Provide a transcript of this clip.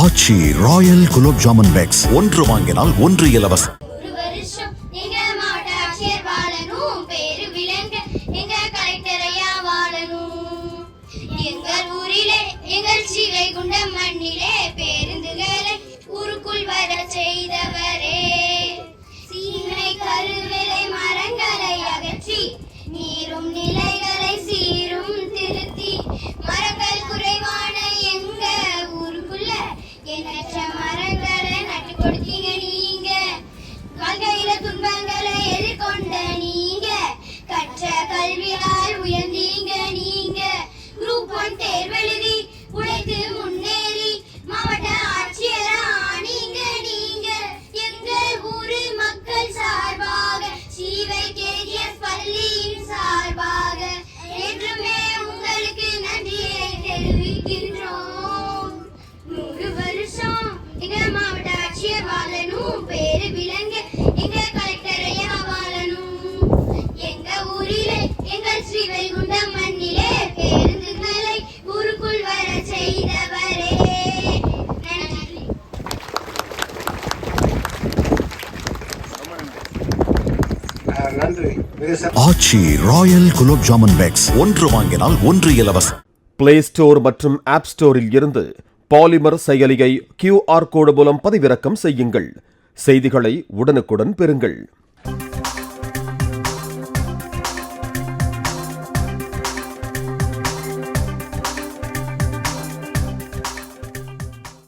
ஆச்சி Royal gulab jamun packs ஒன்று வாங்கினால் ஒன்று இலவசம். எங்கள் ஊரிலே எங்கள் ஸ்ரீவைகுண்டம் மண்ணிலே பேருந்துகளை ஊருக்குள் வர செய்தவரே, சீமை கருவிலை மரங்களை அகற்றி நீரும் நிலைகளை சீரும் திருத்தி மரங்கள் குறைவான எங்க ஊருக்குள்ள எண்ணற்ற மரங்களை நட்டு கொடுத்தீங்க நீங்க. வாழ்க்கையில துன்பங்களை எதிர்கொண்ட நீங்க, கற்ற கல்வியால் உயர்ந்தீங்க நீங்க. குரூப் 1 தேர்வெழுதி உழைத்து முன்னேறி மாவட்ட ஆட்சியரா நீங்க நீங்க. எங்கள் ஊரு மக்கள் சார்பாக சீவை கேஜிஎஸ் பள்ளியின் சார்பாக என்றுமே உங்களுக்கு நன்றியை தெரிவிக்கின்றோம். 100 வருஷம் எங்க மாவட்ட ஆட்சியர் வாழணும், பேரு விளங்க எங்க கலெக்டர் ஐயா வாழணும். எங்க ஊரிலே எங்கள் ஸ்ரீவைகுண்டம் மண்ணிலே பேருந்துகளை ஊருக்குள் வர செய்தவரே, நன்றி. ஆச்சி ராயல் குலோப் ஜாமுன் பேக்ஸ் ஒன்று வாங்கினால் ஒன்று இலவசம். பிளே ஸ்டோர் மற்றும் ஆப் ஸ்டோரில் இருந்து பாலிமர் செயலியை QR கோடு மூலம் பதிவிறக்கம் செய்யுங்கள். செய்திகளை உடனுக்குடன் பெறுங்கள்.